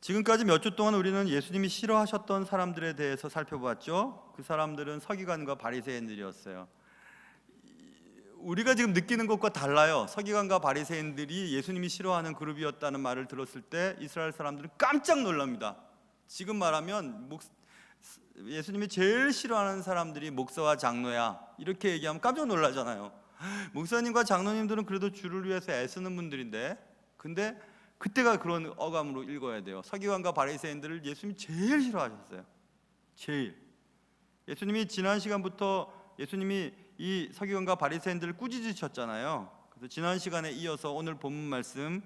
지금까지 몇 주 동안 우리는 예수님이 싫어하셨던 사람들에 대해서 살펴보았죠. 그 사람들은 서기관과 바리새인들이었어요. 우리가 지금 느끼는 것과 달라요. 서기관과 바리새인들이 예수님이 싫어하는 그룹이었다는 말을 들었을 때 이스라엘 사람들은 깜짝 놀랍니다. 지금 말하면 예수님이 제일 싫어하는 사람들이 목사와 장로야, 이렇게 얘기하면 깜짝 놀라잖아요. 목사님과 장로님들은 그래도 주를 위해서 애쓰는 분들인데, 근데 그때가 그런 어감으로 읽어야 돼요. 서기관과 바리새인들을 예수님이 제일 싫어하셨어요. 제일. 예수님이 지난 시간부터 예수님이 이 서기관과 바리새인들을 꾸짖으셨잖아요. 그래서 지난 시간에 이어서 오늘 본문 말씀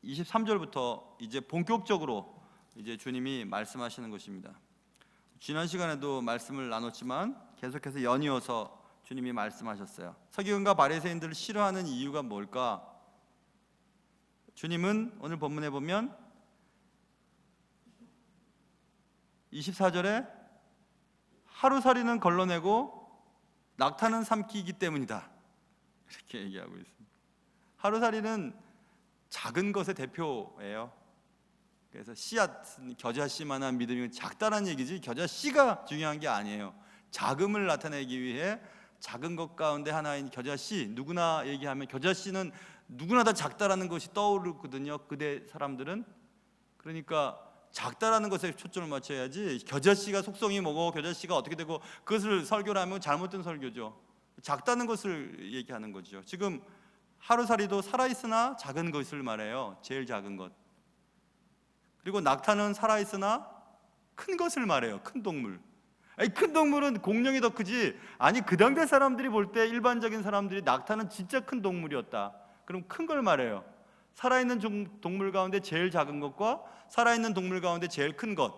23절부터 이제 본격적으로 이제 주님이 말씀하시는 것입니다. 지난 시간에도 말씀을 나눴지만 계속해서 연이어서 주님이 말씀하셨어요. 서기관과 바리새인들을 싫어하는 이유가 뭘까? 주님은 오늘 본문에 보면 24절에 하루살이는 걸러내고 낙타는 삼키기 때문이다, 이렇게 얘기하고 있습니다. 하루살이는 작은 것의 대표예요. 그래서 씨앗, 겨자씨만한 믿음이 작다는 얘기지 겨자씨가 중요한 게 아니에요. 작음을 나타내기 위해 작은 것 가운데 하나인 겨자씨, 누구나 얘기하면 겨자씨는 누구나 다 작다라는 것이 떠오르거든요. 그대 사람들은. 그러니까 작다라는 것에 초점을 맞춰야지 겨자씨가 속성이 뭐고 겨자씨가 어떻게 되고 그것을 설교를 하면 잘못된 설교죠. 작다는 것을 얘기하는 거죠. 지금 하루살이도 살아있으나 작은 것을 말해요. 제일 작은 것. 그리고 낙타는 살아있으나 큰 것을 말해요. 큰 동물. 아니, 큰 동물은 공룡이 더 크지. 아니, 그 당대 사람들이 볼 때 일반적인 사람들이 낙타는 진짜 큰 동물이었다, 그럼 큰 걸 말해요. 살아있는 동물 가운데 제일 작은 것과 살아있는 동물 가운데 제일 큰 것.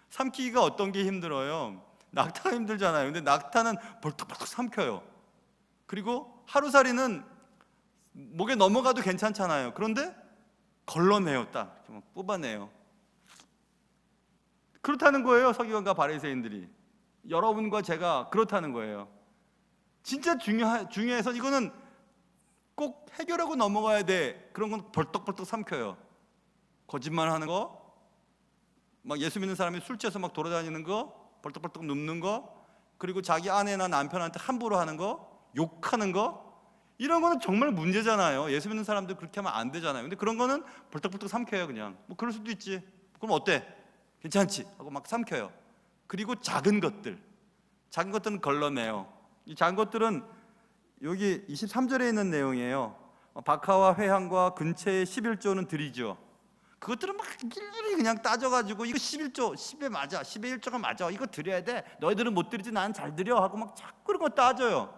삼키기가 어떤 게 힘들어요? 낙타가 힘들잖아요. 근데 낙타는 벌떡벌떡 삼켜요. 그리고 하루살이는 목에 넘어가도 괜찮잖아요. 그런데 걸러내요. 딱 이렇게 막 뽑아내요. 그렇다는 거예요. 서기관과 바리새인들이. 여러분과 제가 그렇다는 거예요. 진짜 중요해서 이거는 꼭 해결하고 넘어가야 돼. 그런 건 벌떡벌떡 삼켜요. 거짓말하는 거, 막 예수 믿는 사람이 술 취해서 막 돌아다니는 거, 벌떡벌떡 눕는 거, 그리고 자기 아내나 남편한테 함부로 하는 거, 욕하는 거, 이런 거는 정말 문제잖아요. 예수 믿는 사람들 그렇게 하면 안 되잖아요. 근데 그런 거는 벌떡벌떡 삼켜요. 그냥 뭐 그럴 수도 있지. 그럼 어때? 괜찮지? 하고 막 삼켜요. 그리고 작은 것들은 걸러내요. 이 작은 것들은 여기 23절에 있는 내용이에요. 박하와 회향과 근처의 11조는 드리죠. 그것들은 막 일일이 그냥 따져가지고 이거 11조, 10에 맞아, 10에 1조가 맞아, 이거 드려야 돼, 너희들은 못 드리지 난 잘 드려 하고 막 자꾸 그런 거 따져요.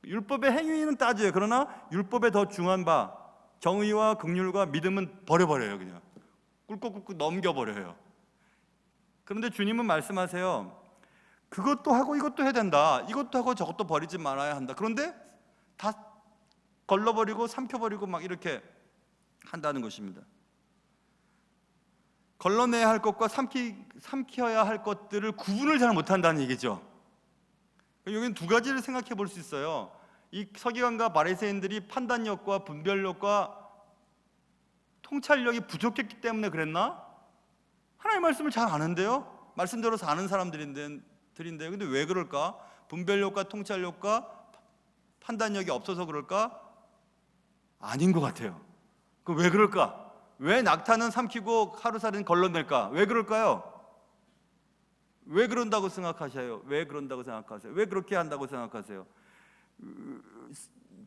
율법의 행위는 따져요. 그러나 율법에 더 중요한 바 정의와 긍휼과 믿음은 버려버려요. 그냥 꿀꺽꿀꺽 넘겨버려요. 그런데 주님은 말씀하세요. 그것도 하고 이것도 해야 된다. 이것도 하고 저것도 버리지 말아야 한다. 그런데 다 걸러버리고 삼켜버리고 막 이렇게 한다는 것입니다. 걸러내야 할 것과 삼켜야 할 것들을 구분을 잘 못한다는 얘기죠. 여기는 두 가지를 생각해 볼 수 있어요. 이 서기관과 바리새인들이 판단력과 분별력과 통찰력이 부족했기 때문에 그랬나? 하나님의 말씀을 잘 아는데요. 말씀대로 사는 사람들인데요. 근데 왜 그럴까? 분별력과 통찰력과 판단력이 없어서 그럴까? 아닌 것 같아요. 그 왜 그럴까? 왜 낙타는 삼키고 하루살이는 걸러낼까? 왜 그럴까요? 왜 그런다고 생각하세요? 왜 그런다고 생각하세요? 왜 그렇게 한다고 생각하세요?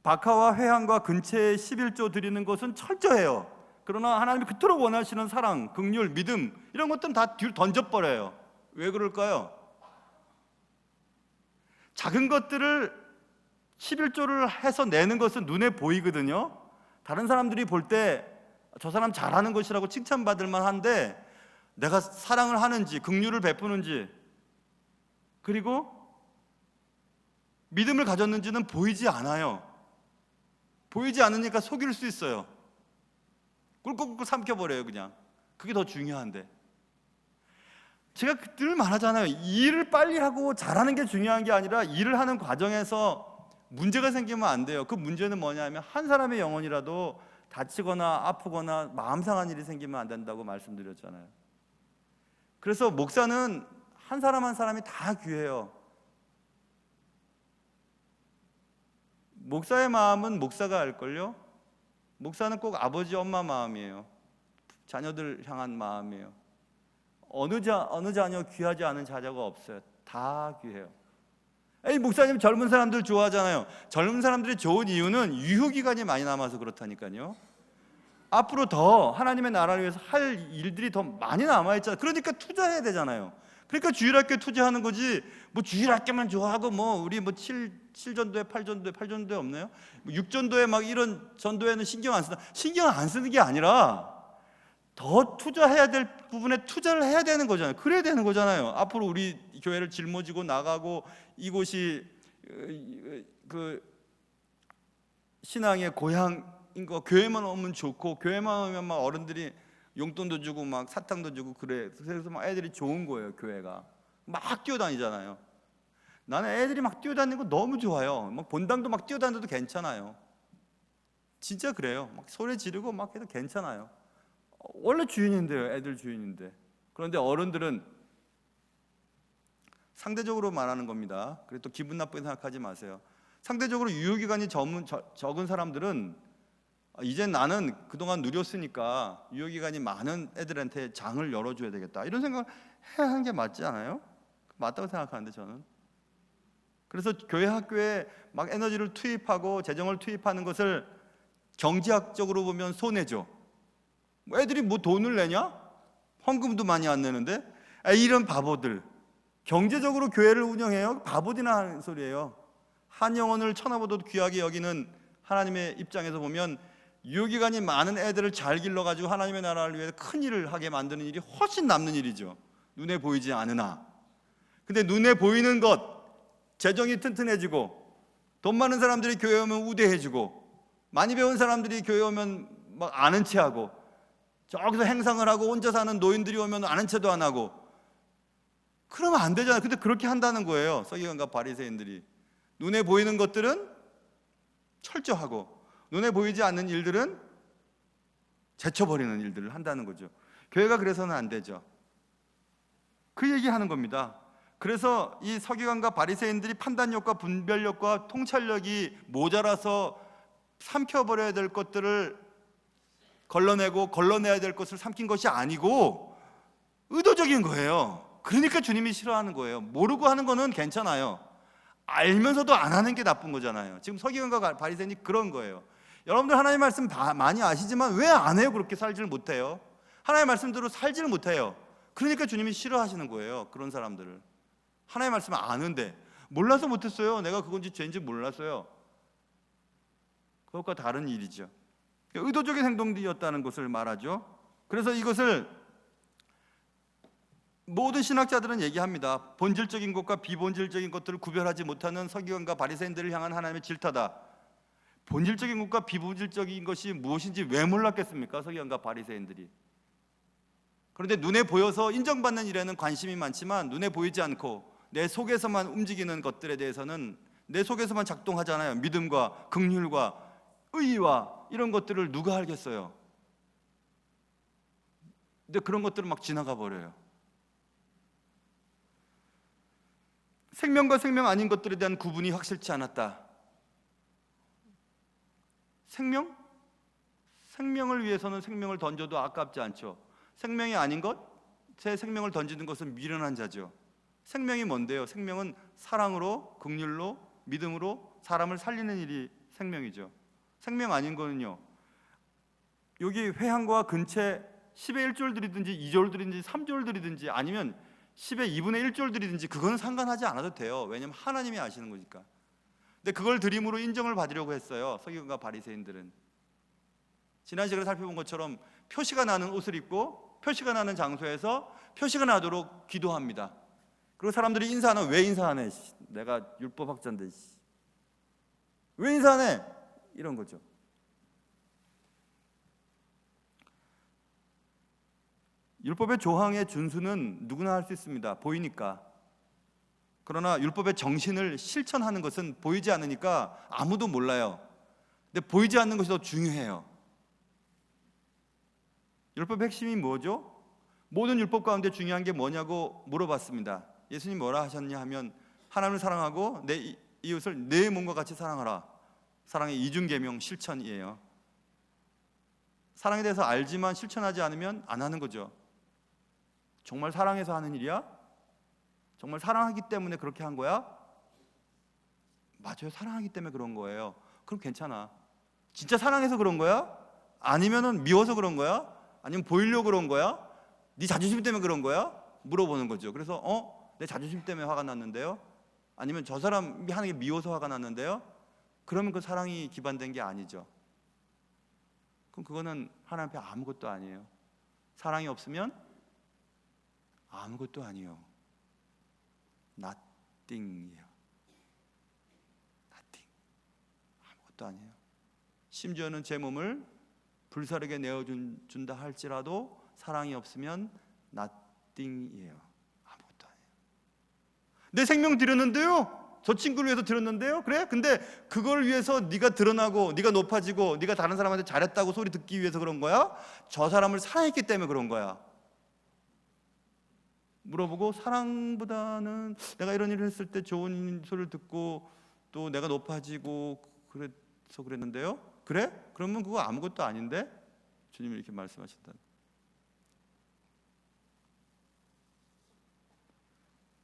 박하와 회향과 근처에 11조 드리는 것은 철저해요. 그러나 하나님이 그토록 원하시는 사랑, 긍휼, 믿음 이런 것들은 다 뒤로 던져버려요. 왜 그럴까요? 작은 것들을 11조를 해서 내는 것은 눈에 보이거든요. 다른 사람들이 볼 때 저 사람 잘하는 것이라고 칭찬받을 만한데 내가 사랑을 하는지 긍휼을 베푸는지 그리고 믿음을 가졌는지는 보이지 않아요. 보이지 않으니까 속일 수 있어요. 꿀꿀꿀 삼켜버려요. 그냥 그게 더 중요한데. 제가 늘 말하잖아요. 일을 빨리 하고 잘하는 게 중요한 게 아니라 일을 하는 과정에서 문제가 생기면 안 돼요. 그 문제는 뭐냐면 한 사람의 영혼이라도 다치거나 아프거나 마음 상한 일이 생기면 안 된다고 말씀드렸잖아요. 그래서 목사는 한 사람 한 사람이 다 귀해요. 목사의 마음은 목사가 알걸요? 목사는 꼭 아버지 엄마 마음이에요. 자녀들 향한 마음이에요. 어느 자녀 귀하지 않은 자녀가 없어요. 다 귀해요. 에이, 목사님 젊은 사람들 좋아하잖아요. 젊은 사람들이 좋은 이유는 유효기간이 많이 남아서 그렇다니까요. 앞으로 더 하나님의 나라를 위해서 할 일들이 더 많이 남아있잖아요. 그러니까 투자해야 되잖아요. 그러니까 주일학교에 투자하는 거지, 뭐 주일학교만 좋아하고 뭐 우리 뭐 7전도회 8전도회 없나요? 6전도회 막 이런 전도회는 신경 안 쓰는 게 아니라 더 투자해야 될 부분에 투자를 해야 되는 거잖아요. 그래야 되는 거잖아요. 앞으로 우리 교회를 짊어지고 나가고 이곳이 그 신앙의 고향인 거, 교회만 오면 좋고 교회만 오면 막 어른들이 용돈도 주고 막 사탕도 주고 그래. 그래서 막 애들이 좋은 거예요. 교회가 막 뛰어다니잖아요. 나는 애들이 막 뛰어다니는 거 너무 좋아요. 막 본당도 막 뛰어다녀도 괜찮아요. 진짜 그래요. 막 소리 지르고 막 해도 괜찮아요. 원래 주인인데요. 애들 주인인데. 그런데 어른들은 상대적으로 말하는 겁니다. 그래도 기분 나쁘게 생각하지 마세요. 상대적으로 유효기간이 적은 사람들은 이제 나는 그동안 누렸으니까 유효기간이 많은 애들한테 장을 열어줘야 되겠다, 이런 생각을 해야 하는 게 맞지 않아요? 맞다고 생각하는데 저는. 그래서 교회 학교에 막 에너지를 투입하고 재정을 투입하는 것을 경제학적으로 보면 손해죠. 뭐 애들이 뭐 돈을 내냐? 헌금도 많이 안 내는데. 이런 바보들, 경제적으로 교회를 운영해요? 바보들이나 하는 소리예요. 한 영혼을 천하보다도 귀하게 여기는 하나님의 입장에서 보면 유효기간이 많은 애들을 잘 길러가지고 하나님의 나라를 위해 큰 일을 하게 만드는 일이 훨씬 남는 일이죠. 눈에 보이지 않으나. 근데 눈에 보이는 것, 재정이 튼튼해지고 돈 많은 사람들이 교회 오면 우대해주고 많이 배운 사람들이 교회 오면 막 아는 체하고 저기서 행상을 하고 혼자 사는 노인들이 오면 아는 체도 안 하고, 그러면 안 되잖아요. 근데 그렇게 한다는 거예요. 서기관과 바리새인들이. 눈에 보이는 것들은 철저하고 눈에 보이지 않는 일들은 제쳐버리는 일들을 한다는 거죠. 교회가 그래서는 안 되죠. 그 얘기하는 겁니다. 그래서 이 서기관과 바리새인들이 판단력과 분별력과 통찰력이 모자라서 삼켜버려야 될 것들을 걸러내고 걸러내야 될 것을 삼킨 것이 아니고 의도적인 거예요. 그러니까 주님이 싫어하는 거예요. 모르고 하는 거는 괜찮아요. 알면서도 안 하는 게 나쁜 거잖아요. 지금 서기관과 바리새인이 그런 거예요. 여러분들 하나님의 말씀 많이 아시지만 왜 안 해요? 그렇게 살지를 못해요. 하나님의 말씀대로 살지를 못해요. 그러니까 주님이 싫어하시는 거예요. 그런 사람들을. 하나님의 말씀을 아는데 몰라서 못했어요. 내가 그건지 죄인지 몰랐어요. 그것과 다른 일이죠. 의도적인 행동이었다는 것을 말하죠. 그래서 이것을 모든 신학자들은 얘기합니다. 본질적인 것과 비본질적인 것들을 구별하지 못하는 서기관과 바리새인들을 향한 하나님의 질타다. 본질적인 것과 비본질적인 것이 무엇인지 왜 몰랐겠습니까? 서기관과 바리새인들이. 그런데 눈에 보여서 인정받는 일에는 관심이 많지만 눈에 보이지 않고 내 속에서만 움직이는 것들에 대해서는, 내 속에서만 작동하잖아요. 믿음과 긍휼과 의와 이런 것들을 누가 알겠어요? 근데 그런 것들은 막 지나가 버려요. 생명과 생명 아닌 것들에 대한 구분이 확실치 않았다. 생명? 생명을 위해서는 생명을 던져도 아깝지 않죠. 생명이 아닌 것? 제 생명을 던지는 것은 미련한 자죠. 생명이 뭔데요? 생명은 사랑으로, 긍휼로, 믿음으로 사람을 살리는 일이 생명이죠. 생명 아닌 거는요, 여기 회향과 근체 10의 1조를 드리든지 2조를 드리든지 3조를 드리든지 아니면 10의 2분의 1조를 드리든지 그건 상관하지 않아도 돼요. 왜냐하면 하나님이 아시는 거니까. 근데 그걸 드림으로 인정을 받으려고 했어요. 서기관과 바리새인들은. 지난 시간에 살펴본 것처럼 표시가 나는 옷을 입고 표시가 나는 장소에서 표시가 나도록 기도합니다. 그리고 사람들이 인사하는, 왜 인사하네? 내가 율법학자인데 왜 인사하네? 이런 거죠. 율법의 조항의 준수는 누구나 할 수 있습니다. 보이니까. 그러나 율법의 정신을 실천하는 것은 보이지 않으니까 아무도 몰라요. 근데 보이지 않는 것이 더 중요해요. 율법의 핵심이 뭐죠? 모든 율법 가운데 중요한 게 뭐냐고 물어봤습니다. 예수님 뭐라 하셨냐 하면 하나님을 사랑하고 내 이웃을 내 몸과 같이 사랑하라. 사랑의 이중계명 실천이에요. 사랑에 대해서 알지만 실천하지 않으면 안 하는 거죠. 정말 사랑해서 하는 일이야? 정말 사랑하기 때문에 그렇게 한 거야? 맞아요. 사랑하기 때문에 그런 거예요. 그럼 괜찮아. 진짜 사랑해서 그런 거야? 아니면은 미워서 그런 거야? 아니면 보이려고 그런 거야? 네 자존심 때문에 그런 거야? 물어보는 거죠. 그래서 내 자존심 때문에 화가 났는데요? 아니면 저 사람이 하는 게 미워서 화가 났는데요? 그러면 그 사랑이 기반된 게 아니죠. 그럼 그거는 하나님 앞에 아무것도 아니에요. 사랑이 없으면 아무것도 아니에요. nothing이에요. nothing. 아무것도 아니에요. 심지어는 제 몸을 불사르게 내어준다 할지라도 사랑이 없으면 nothing이에요. 아무것도 아니에요. 내 생명 드렸는데요? 저 친구를 위해서 드렸는데요? 그래? 근데 그걸 위해서 네가 드러나고 네가 높아지고 네가 다른 사람한테 잘했다고 소리 듣기 위해서 그런 거야? 저 사람을 사랑했기 때문에 그런 거야. 물어보고 사랑보다는 내가 이런 일을 했을 때 좋은 소리를 듣고 또 내가 높아지고 그래서 그랬는데요? 그래? 그러면 그거 아무것도 아닌데? 주님이 이렇게 말씀하셨다.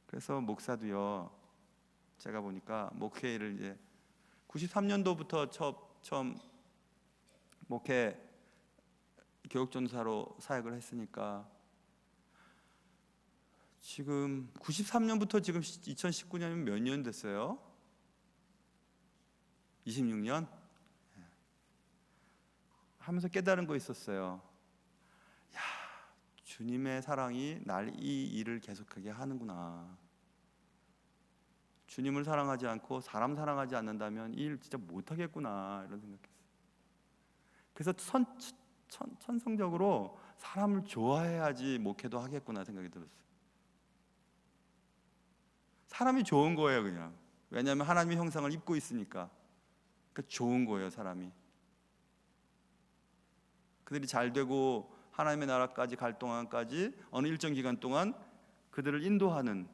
그래서 목사도요, 제가 보니까 목회를 이제 93년도부터 처음 목회 교육전사로 사역을 했으니까 지금 93년부터 지금 2019년이면 몇 년 됐어요? 26년? 하면서 깨달은 거 있었어요. 야, 주님의 사랑이 날 이 일을 계속하게 하는구나. 주님을 사랑하지 않고 사람 사랑하지 않는다면 이 일 진짜 못하겠구나 이런 생각했어요. 그래서 천성적으로 사람을 좋아해야지 목회도 하겠구나 생각이 들었어요. 사람이 좋은 거예요 그냥. 왜냐하면 하나님의 형상을 입고 있으니까. 그러니까 좋은 거예요 사람이. 그들이 잘 되고 하나님의 나라까지 갈 동안까지 어느 일정 기간 동안 그들을 인도하는,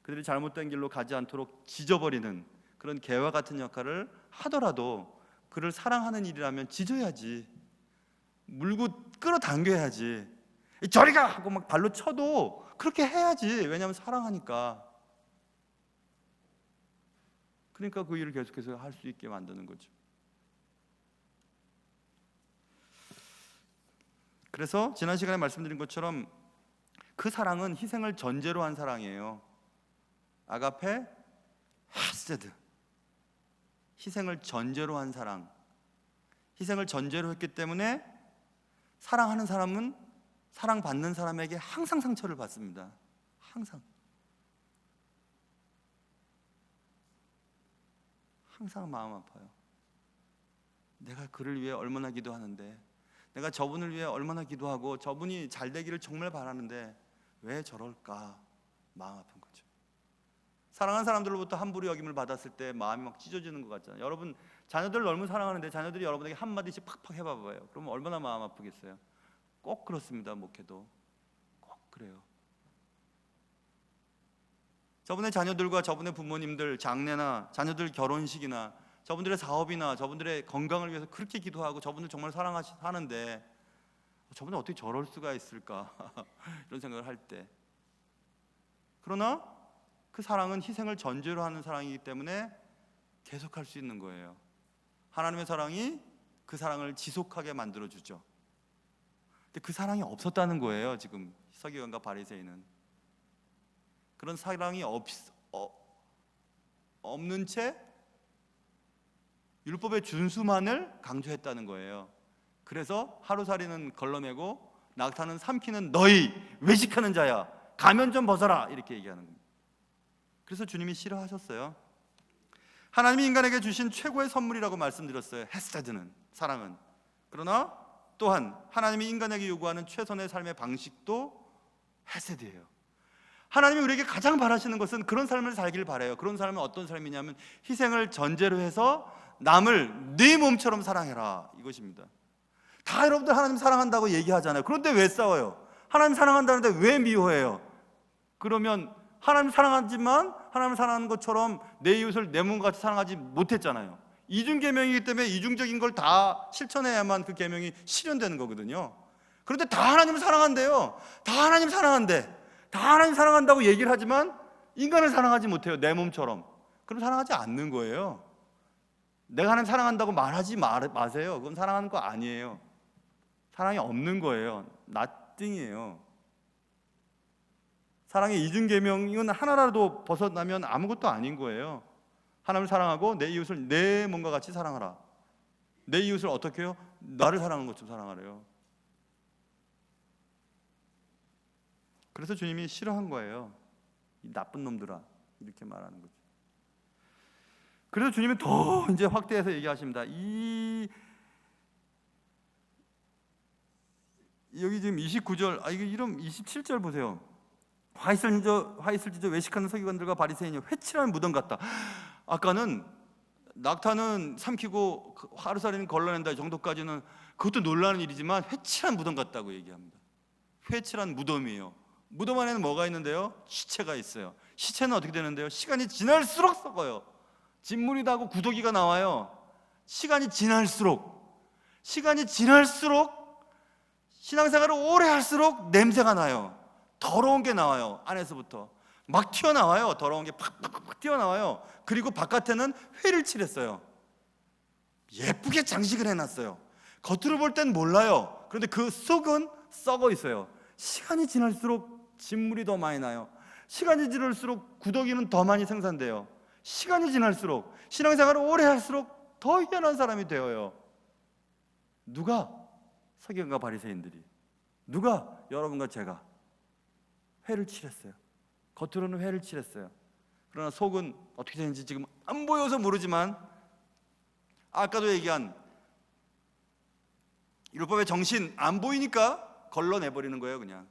그들이 잘못된 길로 가지 않도록 지져버리는 그런 개와 같은 역할을 하더라도 그를 사랑하는 일이라면 지져야지, 물고 끌어당겨야지, 저리 가! 하고 막 발로 쳐도 그렇게 해야지. 왜냐하면 사랑하니까. 그러니까 그 일을 계속해서 할 수 있게 만드는 거죠. 그래서 지난 시간에 말씀드린 것처럼 그 사랑은 희생을 전제로 한 사랑이에요. 아가페, 헤세드. 희생을 전제로 한 사랑. 희생을 전제로 했기 때문에 사랑하는 사람은 사랑받는 사람에게 항상 상처를 받습니다. 항상 마음 아파요. 내가 그를 위해 얼마나 기도하는데, 내가 저분을 위해 얼마나 기도하고 저분이 잘 되기를 정말 바라는데 왜 저럴까? 마음 아픈 거죠. 사랑하는 사람들로부터 함부로 여김을 받았을 때 마음이 막 찢어지는 것 같잖아요. 여러분 자녀들을 너무 사랑하는데 자녀들이 여러분에게 한마디씩 팍팍 해봐봐요. 그러면 얼마나 마음 아프겠어요. 꼭 그렇습니다. 목회도 꼭 그래요. 저분의 자녀들과 저분의 부모님들 장례나 자녀들 결혼식이나 저분들의 사업이나 저분들의 건강을 위해서 그렇게 기도하고 저분들 정말 사랑하는데 저분은 어떻게 저럴 수가 있을까 이런 생각을 할 때, 그러나 그 사랑은 희생을 전제로 하는 사랑이기 때문에 계속할 수 있는 거예요. 하나님의 사랑이 그 사랑을 지속하게 만들어주죠. 근데 그 사랑이 없었다는 거예요. 지금 서기관과 바리새인은 그런 사랑이 없는 채 율법의 준수만을 강조했다는 거예요. 그래서 하루살이는 걸러내고 낙타는 삼키는 너희 외식하는 자야, 가면 좀 벗어라, 이렇게 얘기하는 겁니다. 그래서 주님이 싫어하셨어요. 하나님이 인간에게 주신 최고의 선물이라고 말씀드렸어요. 헤세드는, 사랑은. 그러나 또한 하나님이 인간에게 요구하는 최선의 삶의 방식도 헤세드예요. 하나님이 우리에게 가장 바라시는 것은 그런 삶을 살길 바라요. 그런 삶은 어떤 삶이냐면 희생을 전제로 해서 남을 네 몸처럼 사랑해라, 이것입니다. 다 여러분들 하나님 사랑한다고 얘기하잖아요. 그런데 왜 싸워요? 하나님 사랑한다는데 왜 미워해요? 그러면 하나님 사랑하지만 하나님 사랑하는 것처럼 내 이웃을 내 몸같이 사랑하지 못했잖아요. 이중계명이기 때문에 이중적인 걸 다 실천해야만 그 계명이 실현되는 거거든요. 그런데 다 하나님을 사랑한대요. 다 하나님 사랑한대. 다 하나님 사랑한다고 얘기를 하지만 인간을 사랑하지 못해요. 내 몸처럼. 그럼 사랑하지 않는 거예요. 내가 하나님 사랑한다고 말하지 마세요. 그건 사랑하는 거 아니에요. 사랑이 없는 거예요. nothing이에요. 사랑의 이중계명은 하나라도 벗어나면 아무것도 아닌 거예요. 하나님을 사랑하고 내 이웃을 내 몸과 같이 사랑하라. 내 이웃을 어떻게 해요? 나를 사랑하는 것처럼 사랑하래요. 그래서 주님이 싫어한 거예요. 이 나쁜 놈들아, 이렇게 말하는 거죠. 그래서 주님이 더 이제 확대해서 얘기하십니다. 여기 지금 29절, 이게 이런 27절 보세요. 화 있을지저 외식하는 서기관들과 바리새인이 회칠한 무덤 같다. 아까는 낙타는 삼키고 하루살이는 걸러낸다 정도까지는 그것도 놀라는 일이지만 회칠한 무덤 같다고 얘기합니다. 회칠한 무덤이에요. 무덤 안에는 뭐가 있는데요? 시체가 있어요. 시체는 어떻게 되는데요? 시간이 지날수록 썩어요. 진물이 나고 구더기가 나와요. 시간이 지날수록 신앙생활을 오래 할수록 냄새가 나요. 더러운 게 나와요. 안에서부터 막 튀어나와요. 더러운 게 팍팍팍 튀어나와요. 그리고 바깥에는 회를 칠했어요. 예쁘게 장식을 해놨어요. 겉으로 볼 땐 몰라요. 그런데 그 속은 썩어 있어요. 시간이 지날수록 진물이 더 많이 나요. 시간이 지날수록 구더기는 더 많이 생산돼요. 시간이 지날수록 신앙생활을 오래 할수록 더 희한한 사람이 되어요. 누가? 서기관과 바리새인들이. 누가? 여러분과 제가 회를 칠했어요. 겉으로는 회를 칠했어요. 그러나 속은 어떻게 되는지 지금 안 보여서 모르지만 아까도 얘기한 율법의 정신 안 보이니까 걸러내버리는 거예요. 그냥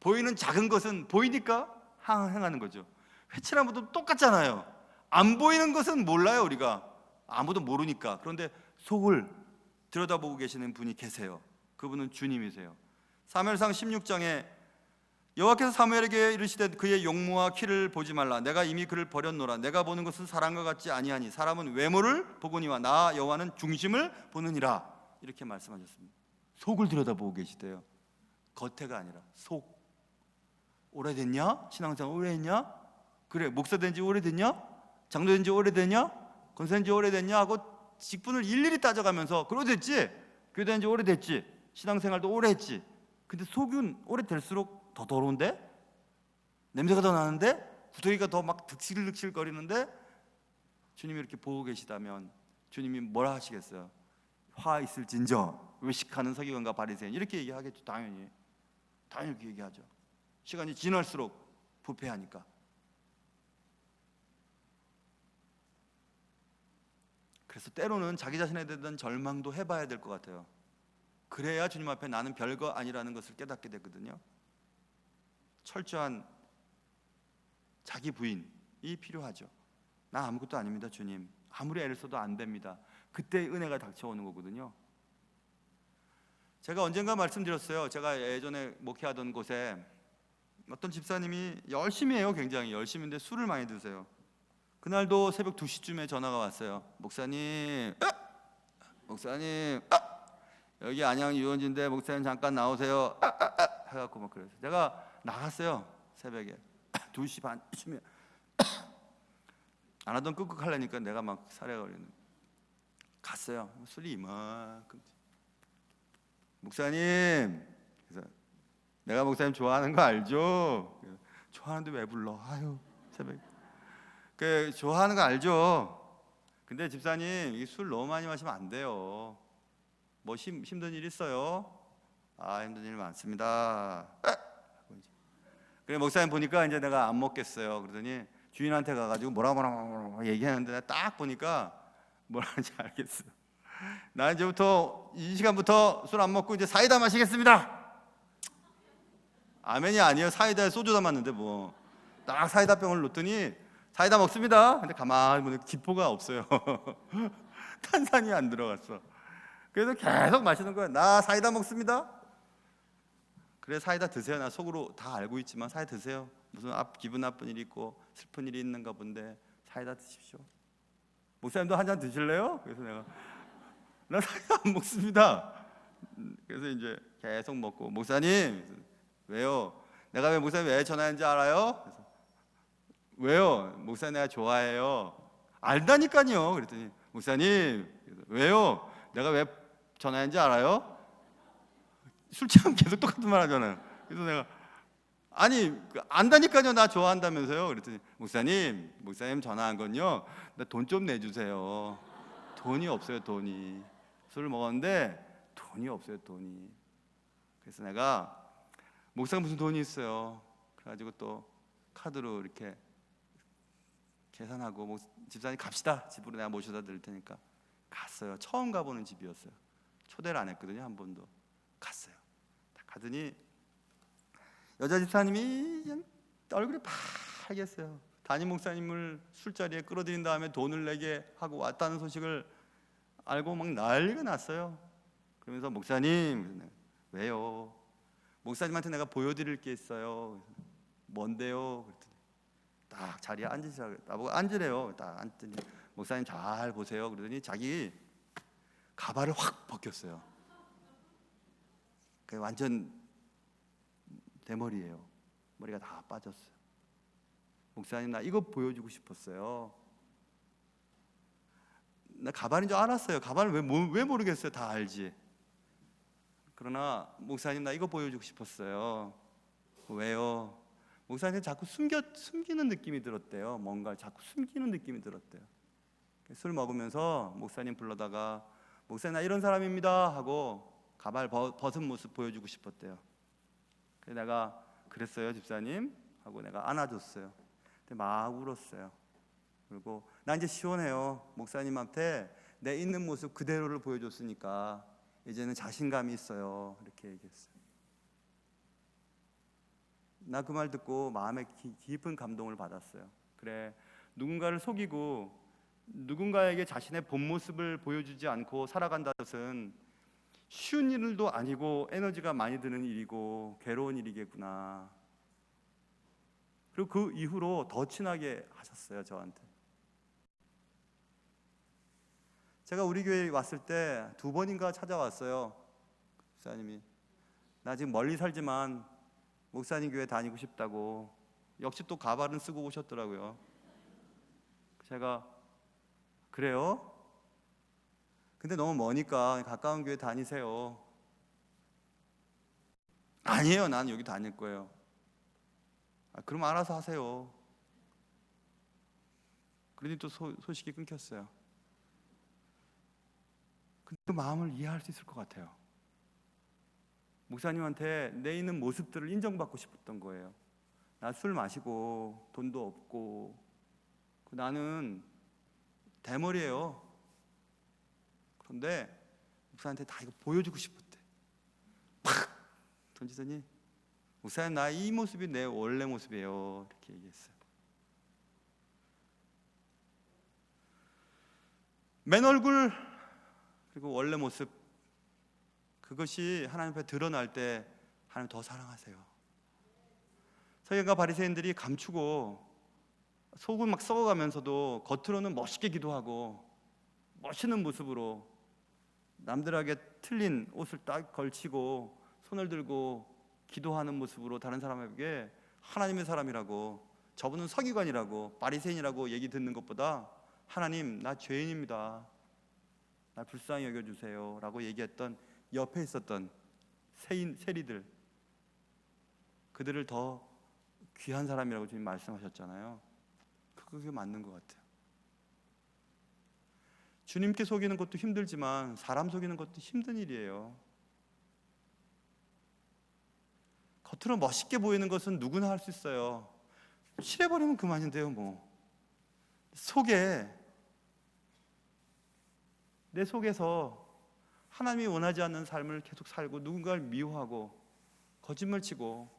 보이는 작은 것은 보이니까 행하는 거죠. 회칠한 것도 똑같잖아요. 안 보이는 것은 몰라요. 우리가 아무도 모르니까. 그런데 속을 들여다보고 계시는 분이 계세요. 그분은 주님이세요. 사무엘상 16장에 여호와께서 사무엘에게 이르시되 그의 용모와 키를 보지 말라. 내가 이미 그를 버렸노라. 내가 보는 것은 사람과 같지 아니하니 사람은 외모를 보거니와 나 여호와는 중심을 보느니라. 이렇게 말씀하셨습니다. 속을 들여다보고 계시대요. 겉에가 아니라 속. 오래됐냐? 신앙생활 오래했냐? 그래, 목사 된 지 오래됐냐? 장로 된 지 오래됐냐? 권사 된 지 오래됐냐? 하고 직분을 일일이 따져가면서 그래 됐지? 교회 다닌 지 오래됐지? 신앙생활도 오래 했지? 근데 속은 오래될수록 더 더러운데? 냄새가 더 나는데? 구더기가 더 막 득실득실 거리는데? 주님이 이렇게 보고 계시다면 주님이 뭐라 하시겠어요? 화 있을진저 외식하는 서기관과 바리새인 이렇게 얘기하겠죠. 당연히 이렇게 얘기하죠. 시간이 지날수록 부패하니까. 그래서 때로는 자기 자신에 대한 절망도 해봐야 될 것 같아요. 그래야 주님 앞에 나는 별거 아니라는 것을 깨닫게 되거든요. 철저한 자기 부인이 필요하죠. 나 아무것도 아닙니다, 주님. 아무리 애를 써도 안 됩니다. 그때 은혜가 닥쳐오는 거거든요. 제가 언젠가 말씀드렸어요. 제가 예전에 목회하던 곳에 어떤 집사님이 열심히 해요. 굉장히 열심인데 술을 많이 드세요. 그날도 새벽 2시쯤에 전화가 왔어요. 목사님 여기 안양 유원지인데 목사님 잠깐 나오세요. 해갖고 막 그래서 제가 나갔어요. 새벽에 2시 반쯤에 안 하던 끄끄하려니까 내가 막 살해 걸리는. 갔어요. 술이 이만큼. 목사님, 그래서 내가 목사님 좋아하는 거 알죠? 좋아하는데 왜 불러? 아유 새벽. 그 좋아하는 거 알죠? 근데 집사님 이 술 너무 많이 마시면 안 돼요. 뭐 힘든 일 있어요? 아 힘든 일 많습니다. 그래 목사님 보니까 이제 내가 안 먹겠어요. 그러더니 주인한테 가가지고 뭐라 얘기하는데 내가 딱 보니까 뭐라 하는지 알겠어요. 나 이제부터 이 시간부터 술 안 먹고 이제 사이다 마시겠습니다. 아멘이 아니에요. 사이다에 소주 담았는데 뭐 딱 사이다 병을 놓더니 사이다 먹습니다. 근데 가만히 보니 기포가 없어요. 탄산이 안 들어갔어. 그래서 계속 마시는 거야. 나 사이다 먹습니다. 그래, 사이다 드세요. 나 속으로 다 알고 있지만 사이다 드세요. 무슨 기분 나쁜 일이 있고 슬픈 일이 있는가 본데 사이다 드십시오. 목사님도 한 잔 드실래요? 그래서 내가 나 사이다 안 먹습니다. 그래서 이제 계속 먹고, 목사님 왜요? 내가 왜 목사님 왜 전화했는지 알아요? 그래서 왜요? 목사님 내가 좋아해요. 알다니까요. 그랬더니 목사님 왜요? 내가 왜 전화했는지 알아요? 술 취하면 계속 똑같은 말 하잖아요. 그래서 내가 아니 안다니까요. 나 좋아한다면서요. 그랬더니 목사님 전화한 건요, 나 돈 좀 내주세요. 돈이 없어요. 돈이. 술을 먹었는데 돈이 없어요. 돈이. 그래서 내가 목사가 무슨 돈이 있어요. 그래가지고 또 카드로 이렇게 계산하고, 집사님 갑시다. 집으로 내가 모셔다 드릴 테니까. 갔어요. 처음 가보는 집이었어요. 초대를 안 했거든요. 한 번도. 갔어요. 가더니 여자 집사님이 그냥 얼굴이 파겠어요. 담임 목사님을 술자리에 끌어들인 다음에 돈을 내게 하고 왔다는 소식을 알고 막 난리가 났어요. 그러면서 목사님, 왜요? 목사님한테 내가 보여드릴 게 있어요. 뭔데요? 그랬더니 딱 자리에 앉으시라고, 나보고 앉으래요. 딱 앉더니 목사님 잘 보세요. 그러더니 자기 가발을 확 벗겼어요. 그 완전 대머리예요. 머리가 다 빠졌어요. 목사님 나 이거 보여주고 싶었어요. 나 가발인 줄 알았어요. 가발을 왜 모르겠어요. 다 알지. 그러나 목사님 나 이거 보여주고 싶었어요. 왜요? 목사님 자꾸 숨기는 느낌이 들었대요. 뭔가 자꾸 숨기는 느낌이 들었대요. 술 먹으면서 목사님 불러다가 목사님 나 이런 사람입니다 하고 가발 벗은 모습 보여주고 싶었대요. 그래서 내가 그랬어요 집사님 하고 내가 안아줬어요. 근데 막 울었어요. 그리고 나 이제 시원해요. 목사님한테 내 있는 모습 그대로를 보여줬으니까 이제는 자신감이 있어요. 이렇게 얘기했어요. 나 그 말 듣고 마음에 깊은 감동을 받았어요. 그래, 누군가를 속이고 누군가에게 자신의 본 모습을 보여주지 않고 살아간다는 것은 쉬운 일도 아니고 에너지가 많이 드는 일이고 괴로운 일이겠구나. 그리고 그 이후로 더 친하게 하셨어요. 저한테. 제가 우리 교회에 왔을 때 2번인가 찾아왔어요. 목사님이 나 지금 멀리 살지만 목사님 교회 다니고 싶다고. 역시 또 가발은 쓰고 오셨더라고요. 제가 그래요? 근데 너무 머니까 가까운 교회 다니세요. 아니에요. 나는 여기 다닐 거예요. 그럼 알아서 하세요. 그러니 또 소식이 끊겼어요. 근데 그 마음을 이해할 수 있을 것 같아요. 목사님한테 내 있는 모습들을 인정받고 싶었던 거예요. 나 술 마시고 돈도 없고 나는 대머리예요. 그런데 목사한테 다 이거 보여주고 싶었대. 팍 던지더니 목사님 나 이 모습이 내 원래 모습이에요. 이렇게 얘기했어요. 맨 얼굴 그리고 원래 모습, 그것이 하나님 앞에 드러날 때 하나님 더 사랑하세요. 서기관과 바리새인들이 감추고 속은 막 썩어가면서도 겉으로는 멋있게 기도하고 멋있는 모습으로 남들에게 틀린 옷을 딱 걸치고 손을 들고 기도하는 모습으로 다른 사람에게 하나님의 사람이라고, 저분은 서기관이라고 바리새인이라고 얘기 듣는 것보다 하나님 나 죄인입니다, 나 불쌍히 여겨주세요 라고 얘기했던 옆에 있었던 세리들, 그들을 더 귀한 사람이라고 주님 말씀하셨잖아요. 그게 맞는 것 같아요. 주님께 속이는 것도 힘들지만 사람 속이는 것도 힘든 일이에요. 겉으로 멋있게 보이는 것은 누구나 할 수 있어요. 칠해버리면 그만인데요 뭐. 내 속에서 하나님이 원하지 않는 삶을 계속 살고 누군가를 미워하고 거짓말치고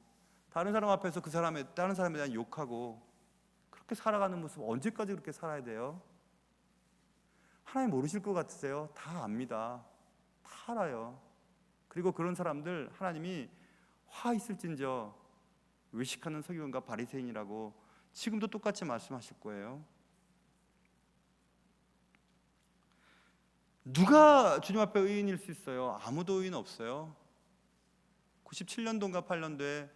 다른 사람 앞에서 다른 사람에 대한 욕하고 그렇게 살아가는 모습, 언제까지 그렇게 살아야 돼요? 하나님 모르실 것 같으세요? 다 압니다. 다 살아요. 그리고 그런 사람들 하나님이 화 있을진저 외식하는 서기관과 바리새인이라고 지금도 똑같이 말씀하실 거예요. 누가 주님 앞에 의인일 수 있어요? 아무도 의인 없어요. 97년도인가 8년도에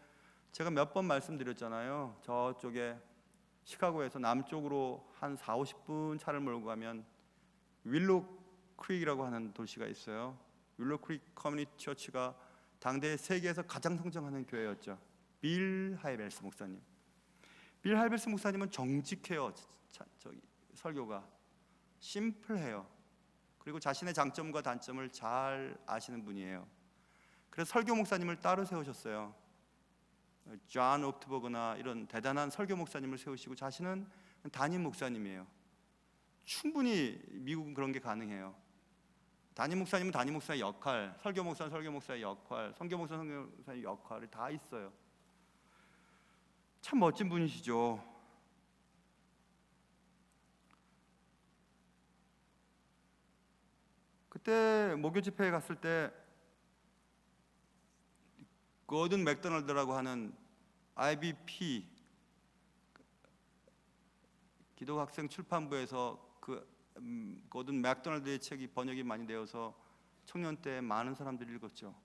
제가 몇 번 말씀드렸잖아요. 저쪽에 시카고에서 남쪽으로 한 40-50분 차를 몰고 가면 윌로우 크릭이라고 하는 도시가 있어요. 윌로우 크릭 커뮤니티 처치가 당대 세계에서 가장 성장하는 교회였죠. 빌 하이벨스 목사님. 빌 하이벨스 목사님은 정직해요. 설교가 심플해요. 그리고 자신의 장점과 단점을 잘 아시는 분이에요. 그래서 설교 목사님을 따로 세우셨어요. 존 옥트버그나 이런 대단한 설교 목사님을 세우시고 자신은 담임 목사님이에요. 충분히 미국은 그런 게 가능해요. 담임 목사님은 담임 목사의 역할, 설교 목사는 설교 목사의 역할, 선교 목사는 선교 목사의 역할이 다 있어요. 참 멋진 분이시죠. 그때 목요 집회에 갔을 때 거든 맥도날드라고 하는 IBP 기독학생 출판부에서 거든 맥도날드의 책이 번역이 많이 되어서 청년 때 많은 사람들이 읽었죠.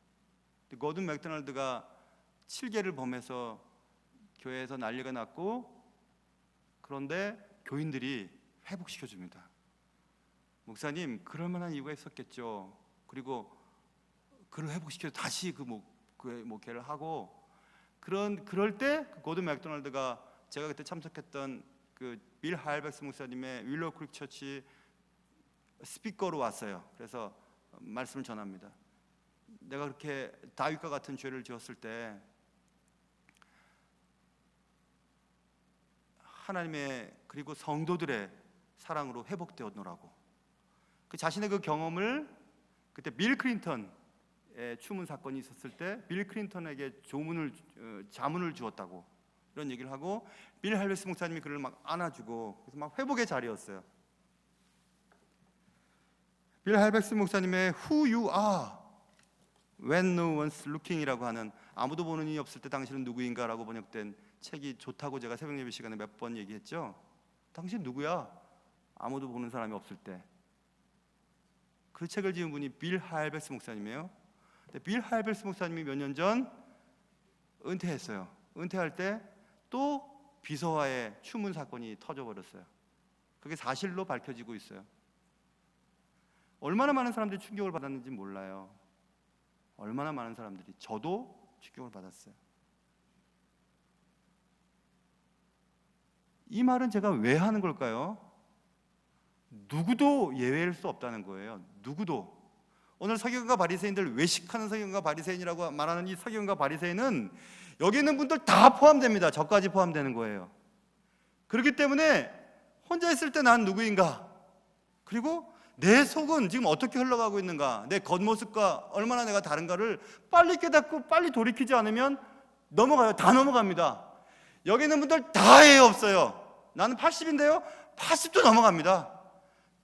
거든 맥도날드가 7계를 범해서 교회에서 난리가 났고, 그런데 교인들이 회복시켜 줍니다. 목사님, 그럴 만한 이유가 있었겠죠. 그리고 그를 회복시켜 다시 목회를 하고, 그럴 때 고든 맥도날드가 제가 그때 참석했던 그 빌 하이벨스 목사님의 윌로우 크릭 처치 스피커로 왔어요. 그래서 말씀을 전합니다. 내가 그렇게 다윗과 같은 죄를 지었을 때 하나님의 그리고 성도들의 사랑으로 회복되었노라고. 그 자신의 그 경험을 그때 빌 클린턴의 추문 사건이 있었을 때 빌 클린턴에게 자문을 주었다고 이런 얘기를 하고, 빌 하이벨스 목사님이 그를 막 안아주고, 그래서 막 회복의 자리였어요. 빌 하이벨스 목사님의 Who You Are When No One's Looking이라고 하는 아무도 보는 이 없을 때 당신은 누구인가라고 번역된 책이 좋다고 제가 새벽 예배 시간에 몇 번 얘기했죠. 당신 누구야? 아무도 보는 사람이 없을 때. 그 책을 지은 분이 빌 하이벨스 목사님이에요. 근데 빌 하이벨스 목사님이 몇 년 전 은퇴했어요. 은퇴할 때 또 비서와의 추문 사건이 터져버렸어요. 그게 사실로 밝혀지고 있어요. 얼마나 많은 사람들이 충격을 받았는지 몰라요. 얼마나 많은 사람들이, 저도 충격을 받았어요. 이 말은 제가 왜 하는 걸까요? 누구도 예외일 수 없다는 거예요. 누구도. 오늘 서기관과 바리새인들, 외식하는 서기관과 바리새인이라고 말하는 이 서기관과 바리새인은 여기 있는 분들 다 포함됩니다. 저까지 포함되는 거예요. 그렇기 때문에 혼자 있을 때 난 누구인가, 그리고 내 속은 지금 어떻게 흘러가고 있는가, 내 겉모습과 얼마나 내가 다른가를 빨리 깨닫고 빨리 돌이키지 않으면 넘어가요. 다 넘어갑니다. 여기 있는 분들 다 예외 없어요. 나는 80인데요 80도 넘어갑니다.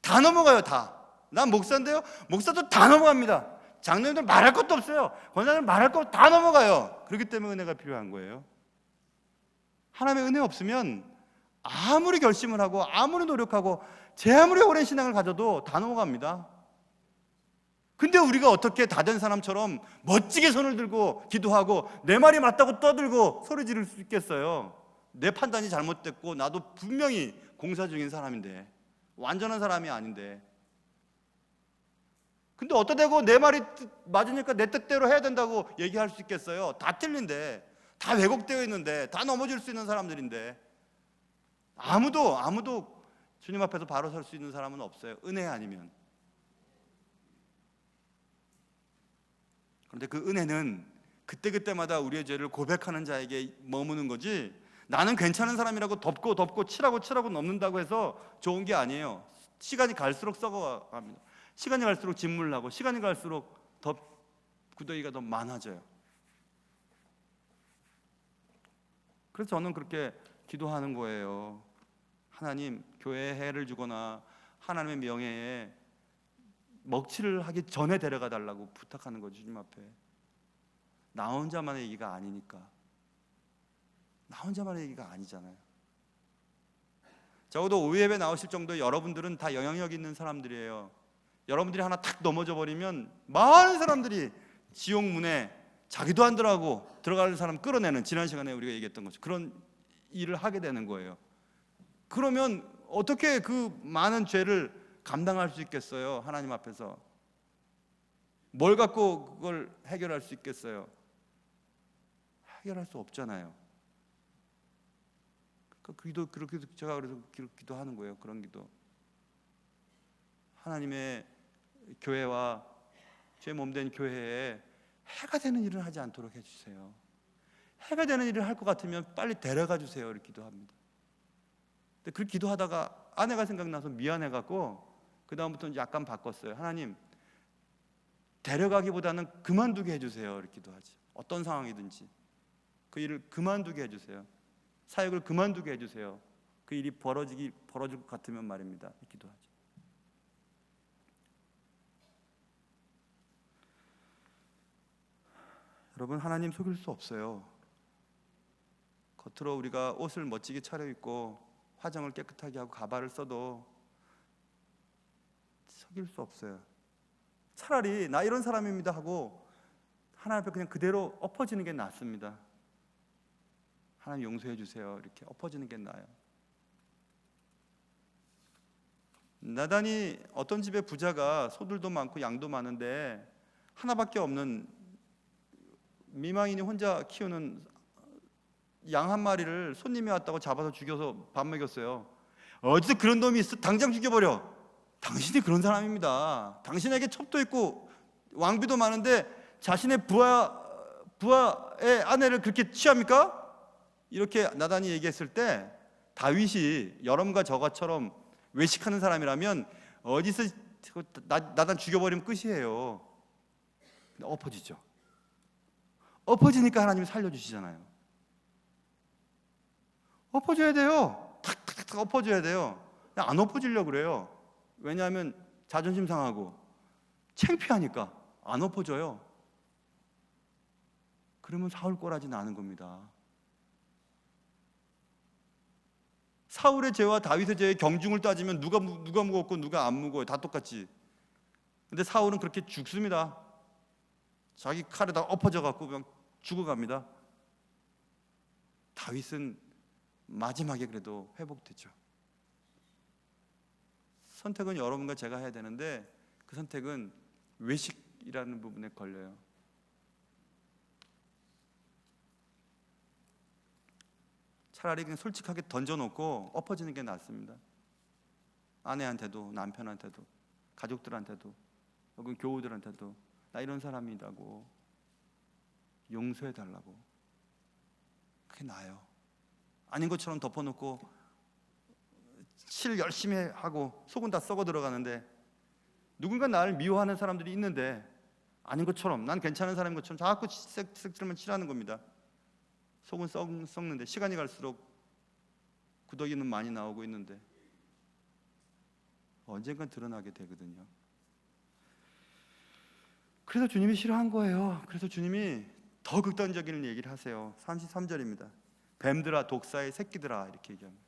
다 넘어가요. 다. 난 목사인데요 목사도 다 넘어갑니다. 장로님들 말할 것도 없어요. 권사님 말할 거 다 넘어가요. 그렇기 때문에 은혜가 필요한 거예요. 하나님의 은혜 없으면 아무리 결심을 하고 아무리 노력하고 제 아무리 오랜 신앙을 가져도 다 넘어갑니다. 근데 우리가 어떻게 다 된 사람처럼 멋지게 손을 들고 기도하고 내 말이 맞다고 떠들고 소리 지를 수 있겠어요? 내 판단이 잘못됐고 나도 분명히 공사 중인 사람인데, 완전한 사람이 아닌데. 근데 어떠 대고 내 말이 맞으니까 내 뜻대로 해야 된다고 얘기할 수 있겠어요? 다 틀린데, 다 왜곡되어 있는데, 다 넘어질 수 있는 사람들인데. 아무도 주님 앞에서 바로 설 수 있는 사람은 없어요. 은혜 아니면. 그런데 그 은혜는 그때그때마다 우리의 죄를 고백하는 자에게 머무는 거지, 나는 괜찮은 사람이라고 덮고 칠하고 넘는다고 해서 좋은 게 아니에요. 시간이 갈수록 썩어갑니다. 시간이 갈수록 진물나고, 시간이 갈수록 더 구더기가 더 많아져요. 그래서 저는 그렇게 기도하는 거예요. 하나님, 교회에 해를 주거나 하나님의 명예에 먹칠을 하기 전에 데려가 달라고 부탁하는 거죠, 주님 앞에. 나 혼자만의 얘기가 아니니까. 나 혼자만의 얘기가 아니잖아요. 적어도 오후예배 나오실 정도 여러분들은 다 영향력 있는 사람들이에요. 여러분들이 하나 탁 넘어져 버리면 많은 사람들이 지옥 문에 자기도 안 들어가고 들어가는 사람 끌어내는, 지난 시간에 우리가 얘기했던 것처럼 그런 일을 하게 되는 거예요. 그러면 어떻게 그 많은 죄를 감당할 수 있겠어요? 하나님 앞에서 뭘 갖고 그걸 해결할 수 있겠어요? 해결할 수 없잖아요. 그 기도, 그렇게 제가 그래서 기도하는 거예요. 그런 기도. 하나님의 교회와 제 몸된 교회에 해가 되는 일을 하지 않도록 해주세요. 해가 되는 일을 할 것 같으면 빨리 데려가 주세요. 이렇게 기도합니다. 근데 그렇게 기도하다가 아내가 생각나서 미안해갖고 그 다음부터는 약간 바꿨어요. 하나님, 데려가기보다는 그만두게 해주세요. 이렇게 기도하지. 어떤 상황이든지 그 일을 그만두게 해주세요. 사역을 그만두게 해주세요. 그 일이 벌어질 것 같으면 말입니다. 이렇게 기도하죠. 여러분, 하나님 속일 수 없어요. 겉으로 우리가 옷을 멋지게 차려입고 화장을 깨끗하게 하고 가발을 써도 속일 수 없어요. 차라리 나 이런 사람입니다 하고 하나님 앞에 그냥 그대로 엎어지는 게 낫습니다. 하나님 용서해 주세요. 이렇게 엎어지는 게 나아요. 나단이 어떤 집에 부자가 소들도 많고 양도 많은데 하나밖에 없는 미망인이 혼자 키우는 양 한 마리를 손님이 왔다고 잡아서 죽여서 밥 먹였어요. 어디서 그런 놈이 있어? 당장 죽여버려. 당신이 그런 사람입니다. 당신에게 첩도 있고 왕비도 많은데 자신의 부하의 아내를 그렇게 취합니까? 이렇게 나단이 얘기했을 때 다윗이 여러분과 저가처럼 외식하는 사람이라면 어디서 나단 죽여버리면 끝이에요. 근데 엎어지죠. 엎어지니까 하나님이 살려주시잖아요. 엎어져야 돼요. 탁탁탁 엎어져야 돼요. 안 엎어지려고 그래요. 왜냐하면 자존심 상하고 창피하니까 안 엎어져요. 그러면 사울 꼴하지는 않은 겁니다. 사울의 죄와 다윗의 죄의 경중을 따지면 누가 무겁고 누가 안 무거워요. 다 똑같지. 근데 사울은 그렇게 죽습니다. 자기 칼에다 엎어져 갖고 그냥 죽어갑니다. 다윗은 마지막에 그래도 회복되죠. 선택은 여러분과 제가 해야 되는데 그 선택은 외식이라는 부분에 걸려요. 차라리 그냥 솔직하게 던져놓고 엎어지는 게 낫습니다. 아내한테도 남편한테도 가족들한테도 혹은 교우들한테도 나 이런 사람이라고 용서해달라고. 그게 나아요. 아닌 것처럼 덮어놓고 칠 열심히 하고 속은 다 썩어 들어가는데 누군가 나를 미워하는 사람들이 있는데 아닌 것처럼 난 괜찮은 사람인 것처럼 자꾸 색칠만 칠하는 겁니다. 속은 썩는데 시간이 갈수록 구더기는 많이 나오고 있는데 언젠간 드러나게 되거든요. 그래서 주님이 싫어한 거예요. 그래서 주님이 더 극단적인 얘기를 하세요. 33절입니다. 뱀들아 독사의 새끼들아 이렇게 얘기합니다.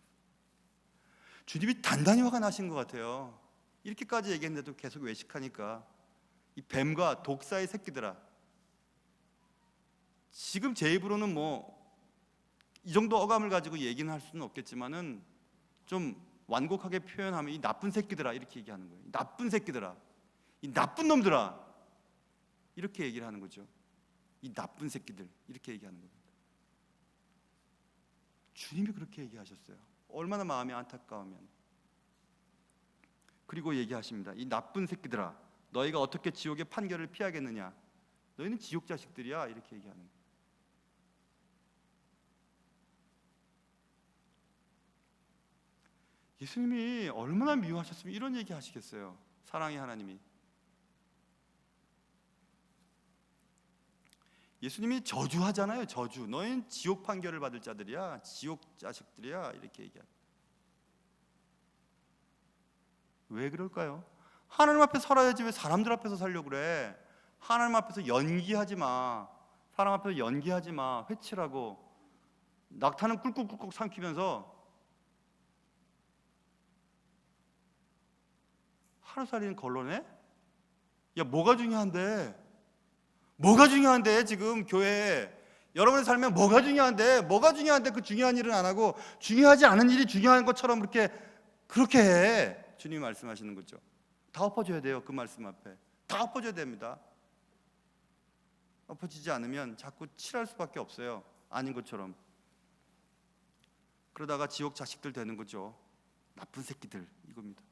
주님이 단단히 화가 나신 것 같아요. 이렇게까지 얘기했는데도 계속 외식하니까 이 뱀과 독사의 새끼들아. 지금 제 입으로는 뭐 이 정도 어감을 가지고 얘기는 할 수는 없겠지만은 좀 완곡하게 표현하면 이 나쁜 새끼들아 이렇게 얘기하는 거예요. 이 나쁜 새끼들아, 이 나쁜 놈들아 이렇게 얘기를 하는 거죠. 이 나쁜 새끼들 이렇게 얘기하는 겁니다. 주님이 그렇게 얘기하셨어요. 얼마나 마음이 안타까우면. 그리고 얘기하십니다. 이 나쁜 새끼들아, 너희가 어떻게 지옥의 판결을 피하겠느냐? 너희는 지옥 자식들이야 이렇게 얘기하는 거예요. 예수님이 얼마나 미워하셨으면 이런 얘기 하시겠어요? 사랑의 하나님이. 예수님이 저주하잖아요. 저주. 너희는 지옥 판결을 받을 자들이야. 지옥 자식들이야. 이렇게 얘기합니다. 왜 그럴까요? 하나님 앞에 살아야지 왜 사람들 앞에서 살려고 그래? 하나님 앞에서 연기하지 마. 사람 앞에서 연기하지 마. 회치라고. 낙타는 꿀꿀꿀꿀 삼키면서 하루살이는 걸러내? 야, 뭐가 중요한데? 뭐가 중요한데 지금 교회에 여러분의 삶에 뭐가 중요한데? 뭐가 중요한데 그 중요한 일은 안 하고 중요하지 않은 일이 중요한 것처럼 그렇게 해. 주님이 말씀하시는 거죠. 다 엎어줘야 돼요. 그 말씀 앞에 다 엎어줘야 됩니다. 엎어지지 않으면 자꾸 칠할 수밖에 없어요. 아닌 것처럼. 그러다가 지옥 자식들 되는 거죠. 나쁜 새끼들, 이겁니다.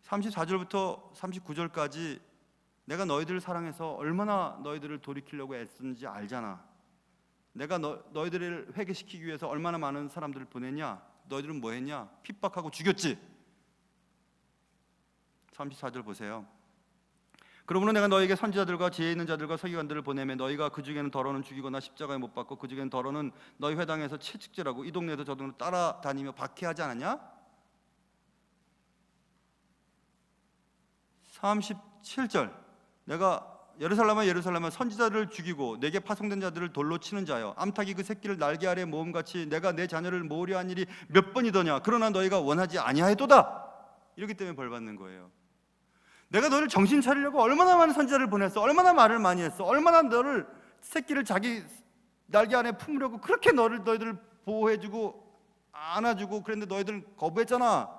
34절부터 39절까지 내가 너희들을 사랑해서 얼마나 너희들을 돌이키려고 애쓰는지 알잖아. 내가 너희들을 회개시키기 위해서 얼마나 많은 사람들을 보냈냐? 너희들은 뭐 했냐? 핍박하고 죽였지. 34절 보세요. 그러므로 내가 너희에게 선지자들과 지혜 있는 자들과 서기관들을 보내매 너희가 그 중에는 더러는 죽이거나 십자가에 못 박고 그 중에는 더러는 너희 회당에서 채찍질하고 이 동네에서 저 동네 따라다니며 박해하지 않았냐? 37절 내가 예루살렘아 선지자들을 죽이고 내게 파송된 자들을 돌로 치는 자여 암탉이 그 새끼를 날개 아래 모음같이 내가 내 자녀를 모으려 한 일이 몇 번이더냐? 그러나 너희가 원하지 아니하였도다. 이렇기 때문에 벌 받는 거예요. 내가 너를 정신 차리려고 얼마나 많은 선지자를 보냈어. 얼마나 말을 많이 했어. 얼마나 너를 새끼를 자기 날개 안에 품으려고 그렇게 너희들을 보호해주고 안아주고 그랬는데 너희들은 거부했잖아.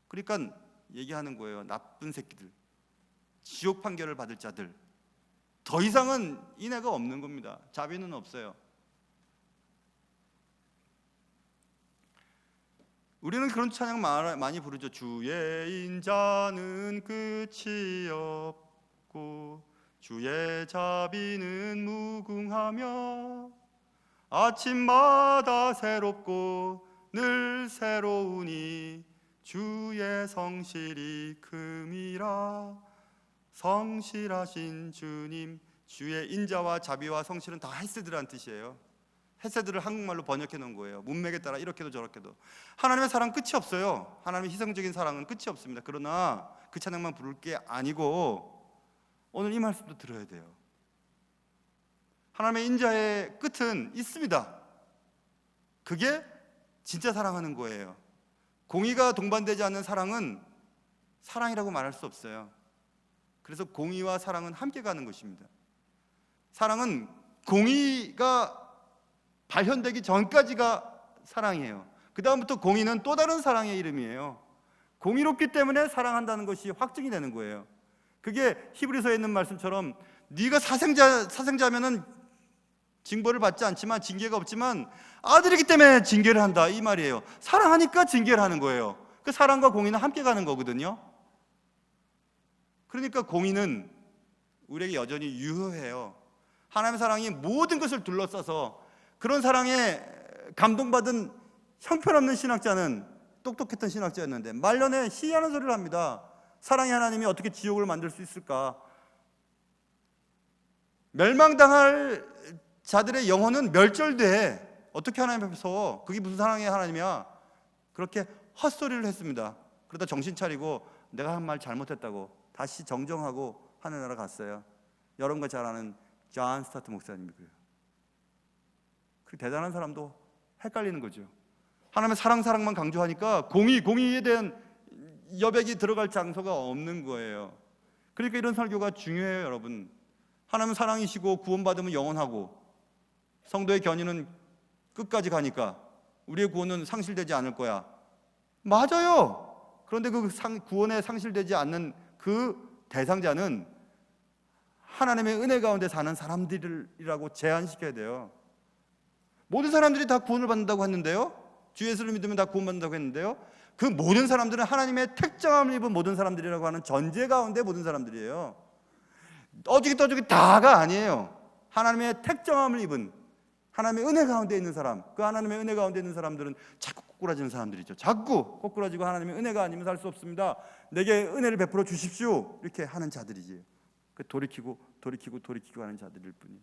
그러니까 얘기하는 거예요. 나쁜 새끼들, 지옥 판결을 받을 자들. 더 이상은 인애가 없는 겁니다. 자비는 없어요. 우리는 그런 찬양 많이 부르죠. 주의 인자는 끝이 없고 주의 자비는 무궁하며 아침마다 새롭고 늘 새로우니 주의 성실이 큼이라. 성실하신 주님. 주의 인자와 자비와 성실은 다 헤세드라는 뜻이에요. 헤세드를 한국말로 번역해 놓은 거예요. 문맥에 따라 이렇게도 저렇게도. 하나님의 사랑 끝이 없어요. 하나님의 희생적인 사랑은 끝이 없습니다. 그러나 그 찬양만 부를 게 아니고 오늘 이 말씀도 들어야 돼요. 하나님의 인자의 끝은 있습니다. 그게 진짜 사랑하는 거예요. 공의가 동반되지 않는 사랑은 사랑이라고 말할 수 없어요. 그래서 공의와 사랑은 함께 가는 것입니다. 사랑은 공의가 발현되기 전까지가 사랑이에요. 그 다음부터 공의는 또 다른 사랑의 이름이에요. 공의롭기 때문에 사랑한다는 것이 확증이 되는 거예요. 그게 히브리서에 있는 말씀처럼 네가 사생자면은 징벌을 받지 않지만, 징계가 없지만 아들이기 때문에 징계를 한다, 이 말이에요. 사랑하니까 징계를 하는 거예요. 그 사랑과 공의는 함께 가는 거거든요. 그러니까 공의는 우리에게 여전히 유효해요. 하나님의 사랑이 모든 것을 둘러싸서, 그런 사랑에 감동받은 형편없는 신학자는, 똑똑했던 신학자였는데 말년에 시위하는 소리를 합니다. 사랑의 하나님이 어떻게 지옥을 만들 수 있을까? 멸망당할 자들의 영혼은 멸절돼. 어떻게 하나님 앞에서 그게 무슨 사랑의 하나님이야? 그렇게 헛소리를 했습니다. 그러다 정신 차리고 내가 한 말 잘못했다고 다시 정정하고 하늘나라 갔어요. 여러분과 잘 아는 존 스타트 목사님이고요. 그 대단한 사람도 헷갈리는 거죠. 하나님의 사랑만 강조하니까 공의에 대한 여백이 들어갈 장소가 없는 거예요. 그러니까 이런 설교가 중요해요, 여러분. 하나님은 사랑이시고 구원받으면 영원하고 성도의 견인은 끝까지 가니까 우리의 구원은 상실되지 않을 거야. 맞아요. 그런데 그 구원에 상실되지 않는 그 대상자는 하나님의 은혜 가운데 사는 사람들이라고 제한시켜야 돼요. 모든 사람들이 다 구원을 받는다고 했는데요, 주 예수를 믿으면 다 구원받는다고 했는데요, 그 모든 사람들은 하나님의 택정함을 입은 모든 사람들이라고 하는 전제 가운데 모든 사람들이에요. 어저기 다가 아니에요. 하나님의 택정함을 입은, 하나님의 은혜 가운데 있는 사람, 그 하나님의 은혜 가운데 있는 사람들은 자꾸 꼬꾸라지는 사람들이죠. 자꾸 꼬꾸라지고 하나님의 은혜가 아니면 살 수 없습니다, 내게 은혜를 베풀어 주십시오, 이렇게 하는 자들이지. 돌이키고 하는 자들일 뿐이에요.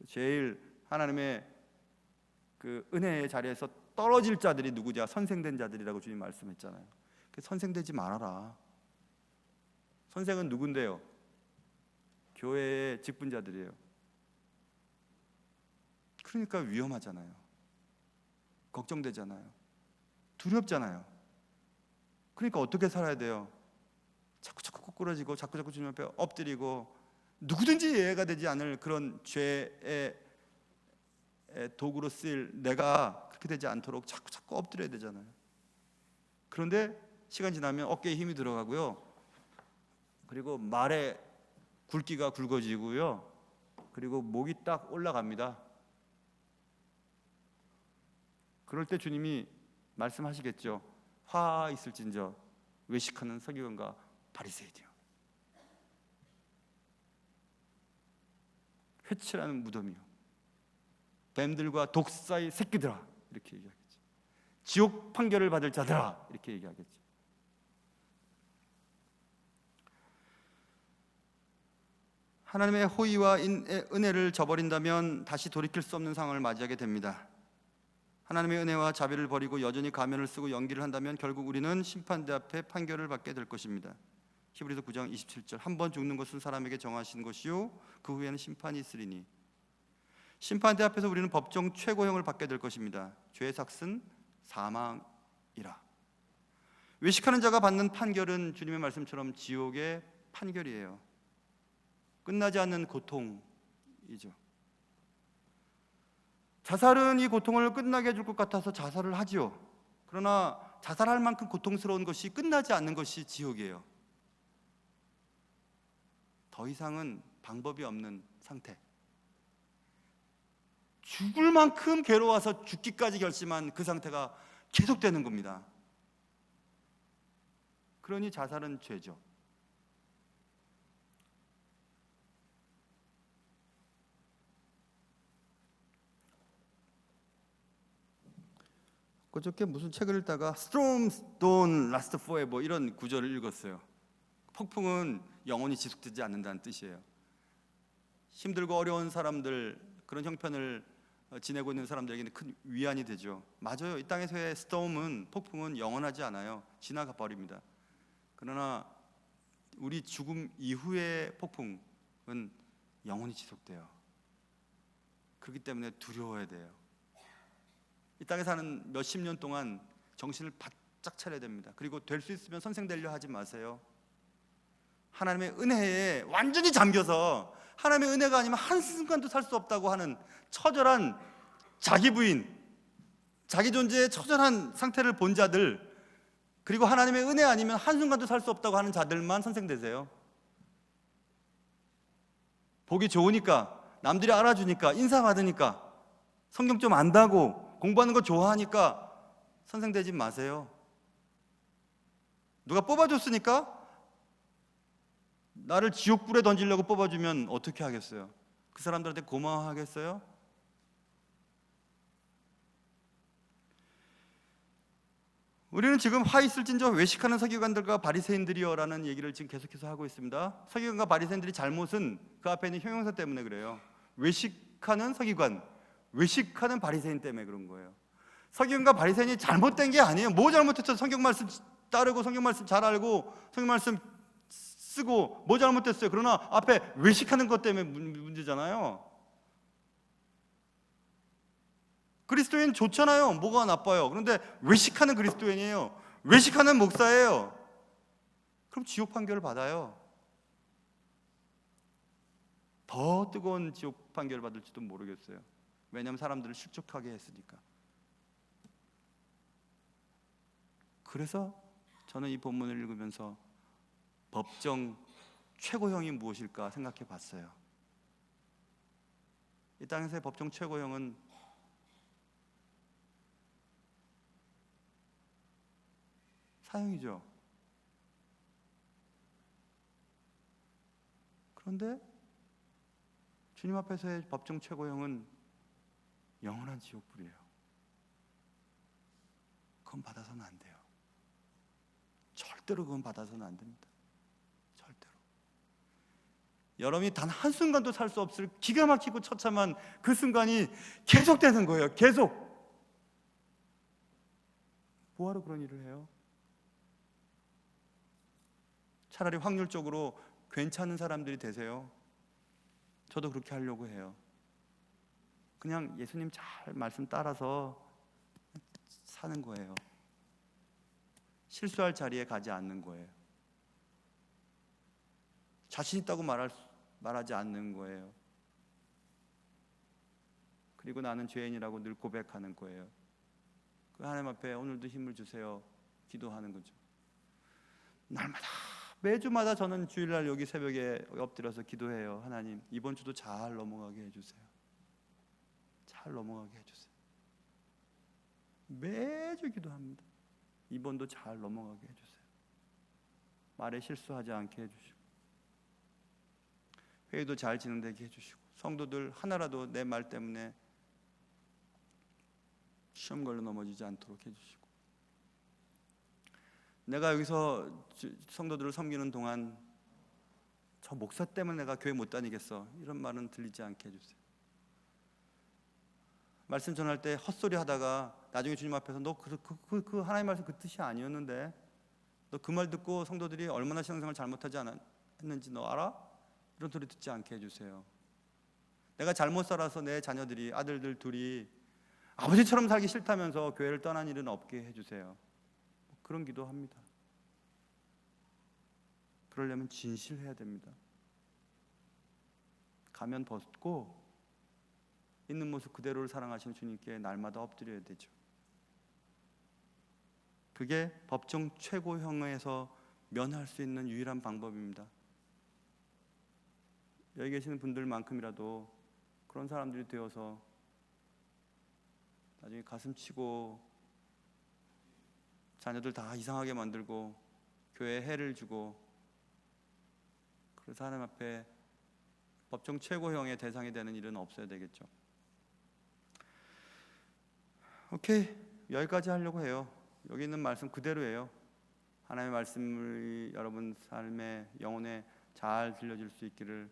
제일 하나님의 그 은혜의 자리에서 떨어질 자들이 누구냐? 선생된 자들이라고 주님 말씀했잖아요. 선생되지 말아라. 선생은 누군데요? 교회의 직분자들이에요. 그러니까 위험하잖아요. 걱정되잖아요. 두렵잖아요. 그러니까 어떻게 살아야 돼요? 자꾸 꼬꾸라지고 자꾸 주님 앞에 엎드리고 누구든지 이해가 되지 않을 그런 죄의 도구로 쓰일 내가 그렇게 되지 않도록 자꾸 엎드려야 되잖아요. 그런데 시간 지나면 어깨에 힘이 들어가고요. 그리고 말에 굵기가 굵어지고요. 그리고 목이 딱 올라갑니다. 그럴 때 주님이 말씀하시겠죠. 화 있을진저 외식하는 서기관과 바리새인이요. 회칠하는 무덤이요. 뱀들과 독사의 새끼들아 이렇게 얘기하겠죠. 지옥 판결을 받을 자들아 이렇게 얘기하겠죠. 하나님의 호의와 은혜를 저버린다면 다시 돌이킬 수 없는 상황을 맞이하게 됩니다. 하나님의 은혜와 자비를 버리고 여전히 가면을 쓰고 연기를 한다면 결국 우리는 심판대 앞에 판결을 받게 될 것입니다. 히브리서 9장 27절 한 번 죽는 것은 사람에게 정하신 것이요 그 후에는 심판이 있으리니 심판대 앞에서 우리는 법정 최고형을 받게 될 것입니다. 죄의 삭은 사망이라. 외식하는 자가 받는 판결은 주님의 말씀처럼 지옥의 판결이에요. 끝나지 않는 고통이죠. 자살은 이 고통을 끝나게 해줄 것 같아서 자살을 하지요. 그러나 자살할 만큼 고통스러운 것이 끝나지 않는 것이 지옥이에요. 더 이상은 방법이 없는 상태. 죽을 만큼 괴로워서 죽기까지 결심한 그 상태가 계속되는 겁니다. 그러니 자살은 죄죠. 그저께 무슨 책을 읽다가 Storms don't last forever 이런 구절을 읽었어요. 폭풍은 영원히 지속되지 않는다는 뜻이에요. 힘들고 어려운 사람들, 그런 형편을 지내고 있는 사람들에게는 큰 위안이 되죠. 맞아요. 이 땅에서의 스톰은, 폭풍은 영원하지 않아요. 지나가 버립니다. 그러나 우리 죽음 이후의 폭풍은 영원히 지속돼요. 그렇기 때문에 두려워야 돼요. 이 땅에 사는 몇십 년 동안 정신을 바짝 차려야 됩니다. 그리고 될 수 있으면 선생 되려 하지 마세요. 하나님의 은혜에 완전히 잠겨서 하나님의 은혜가 아니면 한순간도 살 수 없다고 하는 처절한 자기 부인, 자기 존재의 처절한 상태를 본 자들, 그리고 하나님의 은혜 아니면 한순간도 살 수 없다고 하는 자들만 선생 되세요. 보기 좋으니까, 남들이 알아주니까, 인사받으니까, 성경 좀 안다고, 공부하는 거 좋아하니까 선생 되지 마세요. 누가 뽑아줬으니까 나를 지옥불에 던지려고 뽑아주면 어떻게 하겠어요? 그 사람들한테 고마워하겠어요? 우리는 지금 화 있을진저 외식하는 서기관들과 바리새인들이여라는 얘기를 지금 계속해서 하고 있습니다. 서기관과 바리새인들이 잘못은 그 앞에 있는 형용사 때문에 그래요. 외식하는 서기관, 외식하는 바리새인 때문에 그런 거예요. 서기관과 바리새인이 잘못된 게 아니에요. 뭐 잘못했어요? 성경 말씀 따르고 성경 말씀 잘 알고 성경 말씀 쓰고 뭐 잘못됐어요? 그러나 앞에 외식하는 것 때문에 문제잖아요. 그리스도인 좋잖아요. 뭐가 나빠요? 그런데 외식하는 그리스도인이에요. 외식하는 목사예요. 그럼 지옥 판결을 받아요. 더 뜨거운 지옥 판결을 받을지도 모르겠어요. 왜냐하면 사람들을 실족하게 했으니까. 그래서 저는 이 본문을 읽으면서 법정 최고형이 무엇일까 생각해 봤어요. 이 땅에서의 법정 최고형은 사형이죠. 그런데 주님 앞에서의 법정 최고형은 영원한 지옥불이에요. 그건 받아서는 안 돼요. 절대로 그건 받아서는 안 됩니다. 절대로. 여러분이 단 한순간도 살 수 없을 기가 막히고 처참한 그 순간이 계속되는 거예요. 계속. 뭐하러 그런 일을 해요? 차라리 확률적으로 괜찮은 사람들이 되세요. 저도 그렇게 하려고 해요. 그냥 예수님 잘 말씀 따라서 사는 거예요. 실수할 자리에 가지 않는 거예요. 자신 있다고 말하지 않는 거예요. 그리고 나는 죄인이라고 늘 고백하는 거예요. 그 하나님 앞에 오늘도 힘을 주세요 기도하는 거죠. 날마다 매주마다 저는 주일날 여기 새벽에 엎드려서 기도해요. 하나님, 이번 주도 잘 넘어가게 해주세요. 잘 넘어가게 해주세요. 매주 기도합니다. 이번도 잘 넘어가게 해주세요. 말에 실수하지 않게 해주시고, 회의도 잘 진행되게 해주시고, 성도들 하나라도 내 말 때문에 시험 걸려 넘어지지 않도록 해주시고, 내가 여기서 성도들을 섬기는 동안 저 목사 때문에 내가 교회 못 다니겠어, 이런 말은 들리지 않게 해주세요. 말씀 전할 때 헛소리 하다가 나중에 주님 앞에서 너 그 하나님 말씀 그 뜻이 아니었는데, 너 그 말 듣고 성도들이 얼마나 신앙생활 잘못하지 않았는지 너 알아? 이런 소리 듣지 않게 해주세요. 내가 잘못 살아서 내 자녀들이, 아들들 둘이 아버지처럼 살기 싫다면서 교회를 떠난 일은 없게 해주세요. 그런 기도합니다. 그러려면 진실해야 됩니다. 가면 벗고 있는 모습 그대로를 사랑하시는 주님께 날마다 엎드려야 되죠. 그게 법정 최고형에서 면할 수 있는 유일한 방법입니다. 여기 계시는 분들만큼이라도 그런 사람들이 되어서 나중에 가슴 치고 자녀들 다 이상하게 만들고 교회에 해를 주고, 그래서 하나님 앞에 법정 최고형의 대상이 되는 일은 없어야 되겠죠. 오케이, 여기까지 하려고 해요. 여기 있는 말씀 그대로예요. 하나님의 말씀을 여러분 삶의 영혼에 잘 들려질 수 있기를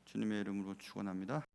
주님의 이름으로 축원합니다.